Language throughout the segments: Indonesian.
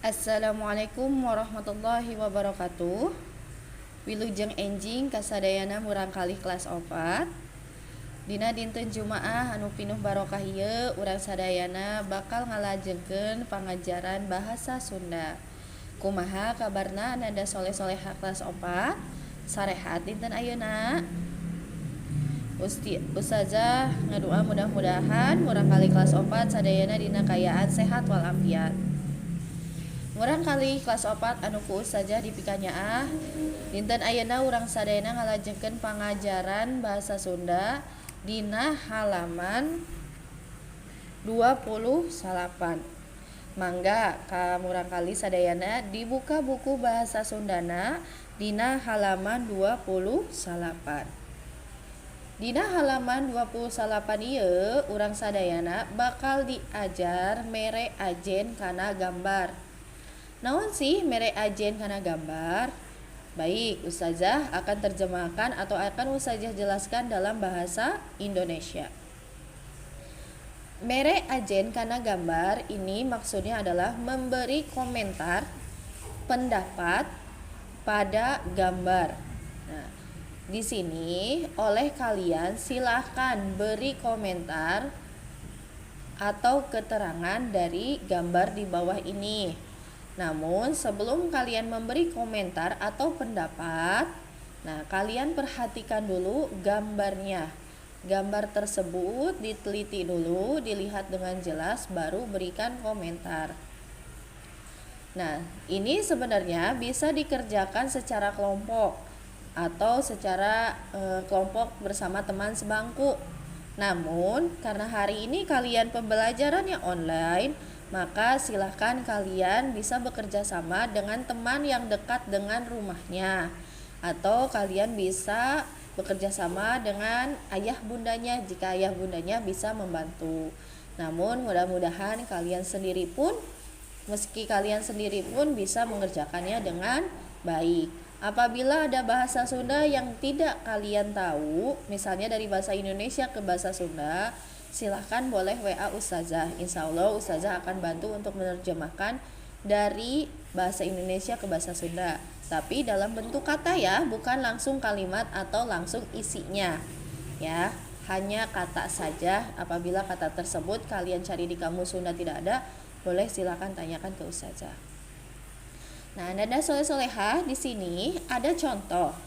Assalamualaikum warahmatullahi wabarakatuh. Wilujeng enjing kasadayana murangkalih kelas 4. Dina dinten Jumaah anu pinuh barokah ieu urang sadayana bakal ngalajengkeun pangajaran bahasa Sunda. Kumaha kabarna nanda soleh-soleha kelas 4? Sarehat dinten ayeuna? Ustazah ngadua mudah-mudahan murangkalih kelas 4 sadayana dina kayaan sehat walafiat. Urang kali kelas 4 anu ku saja dipikanyaah dinten ayeuna urang sadayana ngalajengkeun pangajaran bahasa Sunda dina halaman 28. Mangga ka urang kali sadayana dibuka buku bahasa Sundana dina halaman 28. Dina halaman 28 ieu urang sadayana bakal diajar mere ajen kana gambar. Naon sih mere ajen kana gambar? Baik, Ustazah akan terjemahkan atau akan Ustazah jelaskan dalam bahasa Indonesia. Mere ajen kana gambar ini maksudnya adalah memberi komentar, pendapat pada gambar. Nah, di sini oleh kalian silahkan beri komentar atau keterangan dari gambar di bawah ini. Namun sebelum kalian memberi komentar atau pendapat, nah kalian perhatikan dulu gambarnya. Gambar tersebut diteliti dulu, dilihat dengan jelas, baru berikan komentar. Nah, ini sebenarnya bisa dikerjakan secara kelompok atau secara kelompok bersama teman sebangku. Namun karena hari ini kalian pembelajarannya online, maka silahkan kalian bisa bekerja sama dengan teman yang dekat dengan rumahnya, atau kalian bisa bekerja sama dengan ayah bundanya jika ayah bundanya bisa membantu. Namun mudah-mudahan kalian sendiri pun bisa mengerjakannya dengan baik. Apabila ada bahasa Sunda yang tidak kalian tahu, misalnya dari bahasa Indonesia ke bahasa Sunda, silahkan boleh WA Ustazah. Insya Allah Ustazah akan bantu untuk menerjemahkan dari bahasa Indonesia ke bahasa Sunda, tapi dalam bentuk kata ya, bukan langsung kalimat atau langsung isinya ya, hanya kata saja. Apabila kata tersebut kalian cari di kamus Sunda tidak ada, boleh silahkan tanyakan ke Ustazah. Nah, nada soleh-solehah di sini ada contoh.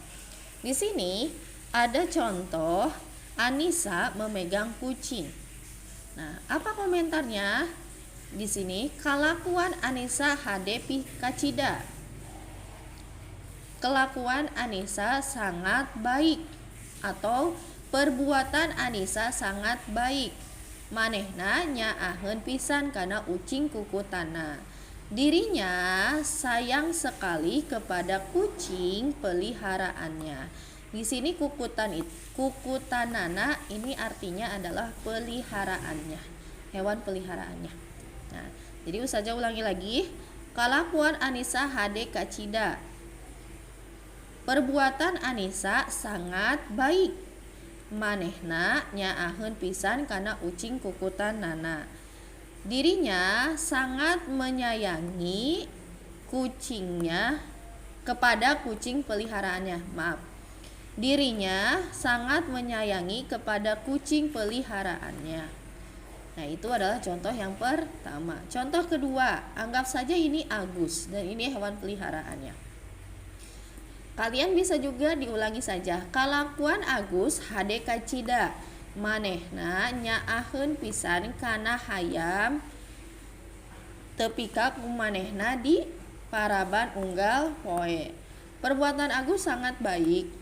Di sini ada contoh Anissa memegang kucing. Nah, apa komentarnya? Di sini kelakuan Anissa hadepi kacida. Kelakuan Anissa sangat baik atau perbuatan Anissa sangat baik. Manehna nyaaheun pisan kana ucing kukutana. Dirinya sayang sekali kepada kucing peliharaannya. Di sini kukutanana ini artinya adalah peliharaannya, hewan peliharaannya. Nah, jadi Ustazah ulangi lagi. Kelakuan Anissa hade kacida. Perbuatan Anissa sangat baik. Manehna nyaaheun pisan kana ucing kukutanana. Dirinya sangat menyayangi kucingnya kepada kucing peliharaannya. Dirinya sangat menyayangi kepada kucing peliharaannya. Nah, itu adalah contoh yang pertama. Contoh kedua, anggap saja ini Agus dan ini hewan peliharaannya. Kalian bisa juga diulangi saja. Kalakuan Agus hade kacida. Manehna nyaaheun pisan kana hayam tepika ku manehna di paraban unggal poe. Perbuatan Agus sangat baik.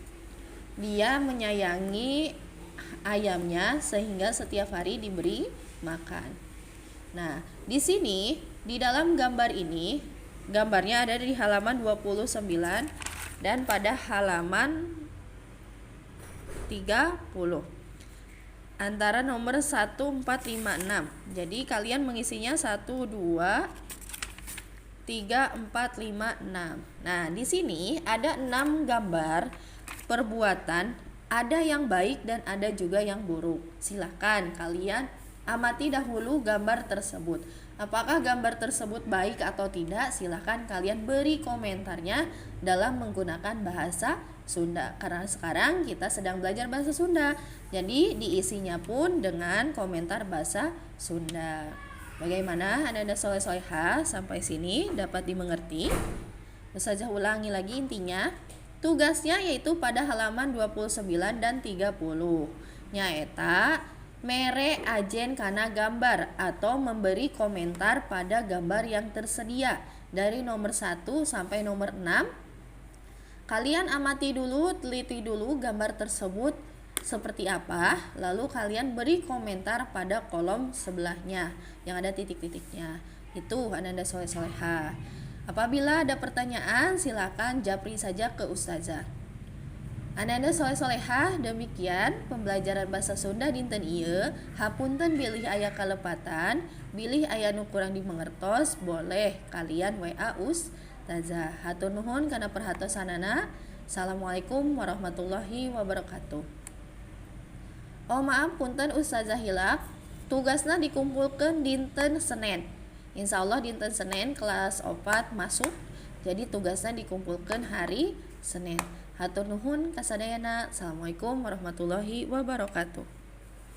Dia menyayangi ayamnya sehingga setiap hari diberi makan. Nah, di sini di dalam gambar ini, gambarnya ada di halaman 29 dan pada halaman 30. Antara nomor 1, 4, 5, 6. Jadi kalian mengisinya 1, 2, 3, 4, 5, 6. Nah, di sini ada 6 gambar perbuatan, ada yang baik dan ada juga yang buruk. Silakan kalian amati dahulu gambar tersebut. Apakah gambar tersebut baik atau tidak? Silahkan kalian beri komentarnya dalam menggunakan bahasa Sunda. Karena sekarang kita sedang belajar bahasa Sunda. Jadi diisinya pun dengan komentar bahasa Sunda. Bagaimana Anda soleh-soleha sampai sini dapat dimengerti? Ustazah ulangi lagi intinya. Tugasnya yaitu pada halaman 29 dan 30. Nyaeta mere ajen kana gambar atau memberi komentar pada gambar yang tersedia dari nomor 1 sampai nomor 6. Kalian amati dulu, teliti dulu gambar tersebut seperti apa, lalu kalian beri komentar pada kolom sebelahnya yang ada titik-titiknya. Itu Ananda soleh-soleha. Apabila ada pertanyaan silakan japri saja ke ustazah. Ananda soleh-soleha, demikian pembelajaran bahasa Sunda dinten ieu. Hapunten bilih aya kalepatan, bilih aya nu kurang dimengertos, boleh kalian WA ustazah. Hatur nuhun kana perhatosanana. Assalamualaikum warahmatullahi wabarakatuh. Oh maaf punten ustazah hilap, tugasna dikumpulkan dinten Senin. Insya Allah dinten Senin kelas 4 masuk, jadi tugasnya dikumpulkan hari Senin. Hatur nuhun kasadayana. Assalamualaikum warahmatullahi wabarakatuh.